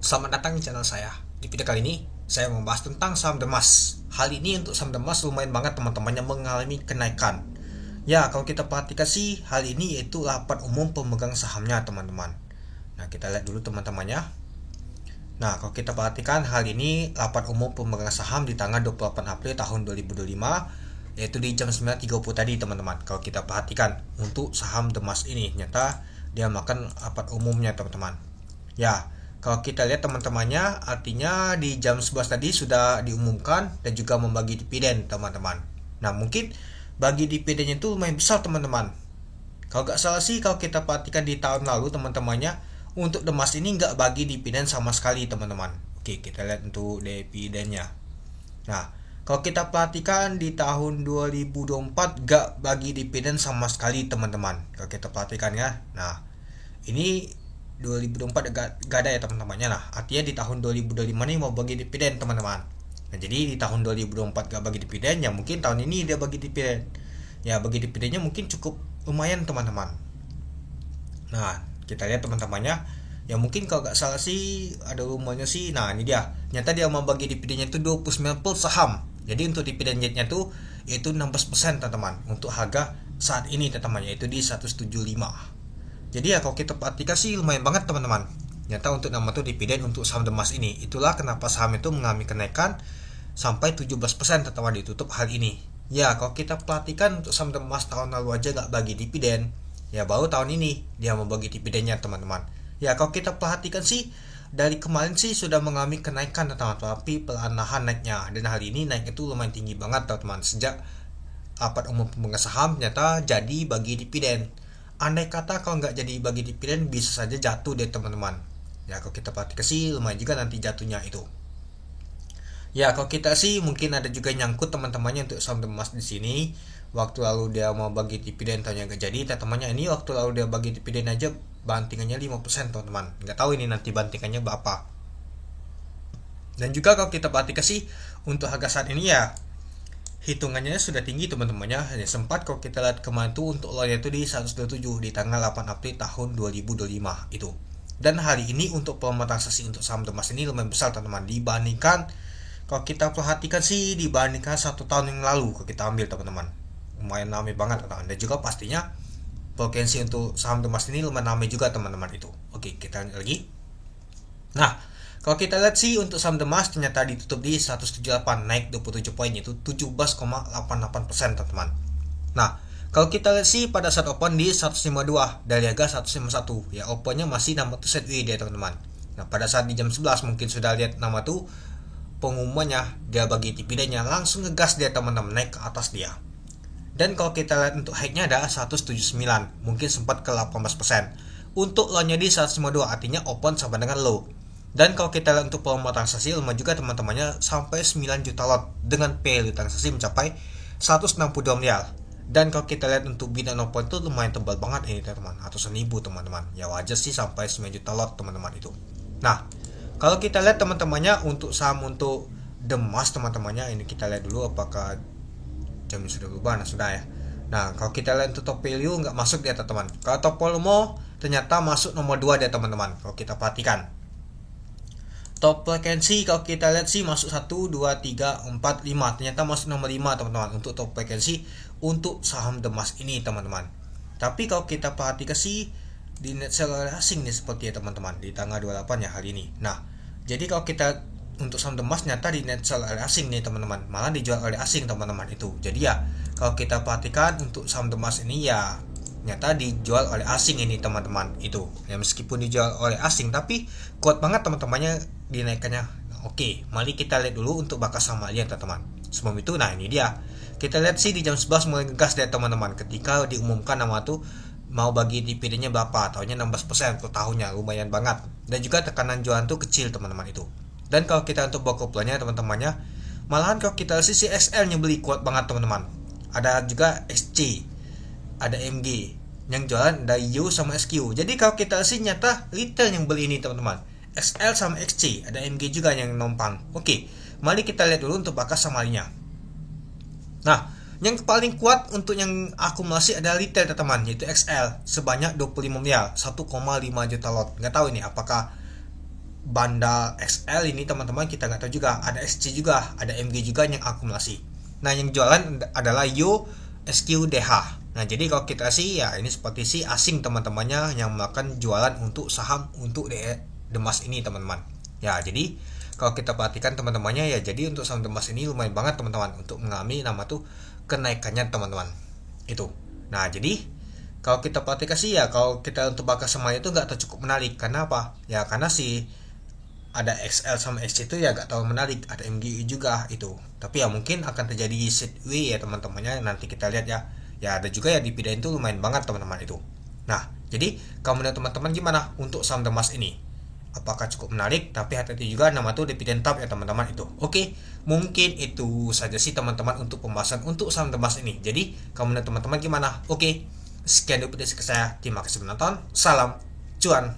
Selamat datang di channel saya. Di video kali ini, saya membahas tentang saham Demas. Hal ini untuk saham Demas lumayan banget teman-teman yang mengalami kenaikan. Ya, kalau kita perhatikan sih, hal ini yaitu laporan umum pemegang sahamnya teman-teman. Nah, kita lihat dulu teman-temannya. Nah, kalau kita perhatikan hal ini laporan umum pemegang saham di tanggal 28 April tahun 2025, yaitu di jam 9.30 tadi teman-teman. Kalau kita perhatikan untuk saham Demas ini, nyata dia makan laporan umumnya teman-teman. Ya, kalau kita lihat teman-temannya, artinya di jam 11 tadi sudah diumumkan dan juga membagi dividen teman-teman. Nah, mungkin bagi dividennya itu lumayan besar teman-teman. Kalau nggak salah sih, kalau kita perhatikan di tahun lalu teman-temannya, untuk Demas ini nggak bagi dividen sama sekali teman-teman. Oke, kita lihat untuk dividennya. Nah, kalau kita perhatikan di tahun 2024 nggak bagi dividen sama sekali teman-teman. Kalau kita perhatikan ya. Nah, ini 2024 gak ada ya teman-temannya. Nah, artinya di tahun 2025 nih mau bagi dividen teman-teman. Nah, jadi di tahun 2024 gak bagi dividen, ya mungkin tahun ini dia bagi dividen. Ya, bagi dividennya mungkin cukup lumayan teman-teman. Nah, kita lihat teman-temannya. Ya mungkin kalau gak salah sih ada rumornya sih. Nah, ini dia. Nyata dia mau bagi dividennya itu 29 per saham. Jadi untuk dividen yieldnya tuh yaitu 16% teman-teman. Untuk harga saat ini teman-teman, yaitu di 175. Jadi ya kalau kita perhatikan sih lumayan banget teman-teman. Nyata untuk nama tuh dividen untuk saham Demas ini. Itulah kenapa saham itu mengalami kenaikan sampai 17% teman-teman ditutup hal ini. Ya kalau kita perhatikan untuk saham Demas tahun lalu aja gak bagi dividen. Ya baru tahun ini dia mau bagi dividennya teman-teman. Ya kalau kita perhatikan sih dari kemarin sih sudah mengalami kenaikan teman-teman. Tapi perlahan naiknya. Dan hal ini naik itu lumayan tinggi banget teman-teman. Sejak rapat umum pemegang saham nyata jadi bagi dividen. Andai kata kalau nggak jadi bagi dividen bisa saja jatuh deh teman-teman. Ya kalau kita perhatikan sih lumayan juga nanti jatuhnya itu. Ya kalau kita sih mungkin ada juga nyangkut teman-temannya untuk saham Demas di sini. Waktu lalu dia mau bagi dividen tanya nggak jadi. Teman-temannya ini waktu lalu dia bagi dividen aja bantingannya 5% teman-teman. Nggak tahu ini nanti bantingannya berapa. Dan juga kalau kita perhatikan sih untuk harga saat ini ya hitungannya sudah tinggi teman-temannya. Ya, sempat kalau kita lihat kemarin tuh untuk low itu di 127 di tanggal 8 April tahun 2025 itu. Dan hari ini untuk volume transaksi untuk saham Demas ini lumayan besar teman-teman dibandingkan kalau kita perhatikan sih dibandingkan 1 tahun yang lalu kalau kita ambil teman-teman. Lumayan ramai banget teman-teman. Dan juga pastinya potensi untuk saham Demas ini lumayan ramai juga teman-teman itu. Oke, kita lanjut lagi. Nah, kalau kita lihat sih untuk saham Demas ternyata ditutup di 178 naik 27 poin yaitu 17,88% teman-teman. Nah, kalau kita lihat sih pada saat open di 152 dari harga 151 ya opennya masih nama tuh set dia teman-teman. Nah, pada saat di jam 11 mungkin sudah lihat nama tuh pengumumannya dia bagi dividennya langsung ngegas dia teman-teman naik ke atas dia. Dan kalau kita lihat untuk high-nya ada 179 mungkin sempat ke 18%. Untuk low-nya di 152 artinya open sama dengan low. Dan kalau kita lihat untuk volume transaksi lemah juga teman-temannya sampai 9 juta lot dengan value transaksi mencapai 162 miliar. Dan kalau kita lihat untuk bid and open itu lumayan tebal banget ini teman-teman, ratusan ribu teman-teman. Ya wajar sih sampai 9 juta lot teman-teman itu. Nah, kalau kita lihat teman-temannya untuk saham untuk Demas teman-temannya ini kita lihat dulu apakah jamnya sudah berubah. Nah sudah ya. Nah kalau kita lihat untuk top value nggak masuk dia teman-teman. Kalau top volume ternyata masuk nomor 2 dia teman-teman. Kalau kita perhatikan top frekuensi kalau kita lihat sih masuk 1, 2, 3, 4, 5. Ternyata masuk nomor 5 teman-teman untuk top frekuensi untuk saham Demas ini teman-teman. Tapi kalau kita perhatikan sih di net sell oleh asing nih seperti ya teman-teman di tanggal 28 ya hari ini. Nah, jadi kalau kita untuk saham Demas nyata di net sell oleh asing nih teman-teman. Malah dijual oleh asing teman-teman itu. Jadi ya kalau kita perhatikan untuk saham Demas ini ya nyata dijual oleh asing ini teman-teman itu. Ya meskipun dijual oleh asing tapi kuat banget teman-temannya dinaikannya. Oke, mari kita lihat dulu untuk bakas sama dia teman-teman. Sebelum itu nah ini dia. Kita lihat sih di jam 11 mulai ngegas deh teman-teman ketika diumumkan nama tuh mau bagi dividennya berapa, tahunnya 16% per tahunnya, lumayan banget. Dan juga tekanan jualan tuh kecil teman-teman itu. Dan kalau kita untuk bawa kumpulannya teman-temannya, malahan kalau kita lihat si XL nya beli kuat banget teman-teman. Ada juga SC, ada MG yang jualan ada U sama SQ. Jadi kalau kita sih nyata retail yang beli ini teman-teman. XL sama XC, ada MG juga yang numpang. Oke, mari kita lihat dulu untuk bakas samarinya. Nah, yang paling kuat untuk yang akumulasi adalah retail teman-teman, yaitu XL sebanyak 25 miliar, 1,5 juta lot. Nggak tahu ini apakah banda XL ini teman-teman kita nggak tahu juga, ada SC juga, ada MG juga yang akumulasi. Nah yang jualan adalah USQDH. Nah jadi kalau kita sih ya ini seperti si asing teman-temannya yang melakukan jualan untuk saham untuk The Mas ini teman-teman. Ya jadi kalau kita perhatikan teman-temannya ya, jadi untuk saham The Mas ini lumayan banget teman-teman untuk mengalami nama tuh kenaikannya teman-teman itu. Nah jadi kalau kita perhatikan sih ya, kalau kita untuk bakal semuanya itu nggak cukup menarik. Karena apa? Ya karena si ada XL sama SC itu ya gak terlalu menarik, ada MGI juga itu, tapi ya mungkin akan terjadi sideways ya teman-temannya, nanti kita lihat ya. Ya ada juga ya dividen itu lumayan banget teman-teman itu. Nah jadi kalau menurut teman-teman gimana untuk saham The Mas ini, apakah cukup menarik? Tapi hati-hati juga nama tuh dividen top ya teman-teman itu. Oke, mungkin itu saja sih teman-teman untuk pembahasan untuk saham The Mas ini. Jadi kalau menurut teman-teman gimana? Oke, sekian dulu video saya, terima kasih menonton, salam cuan.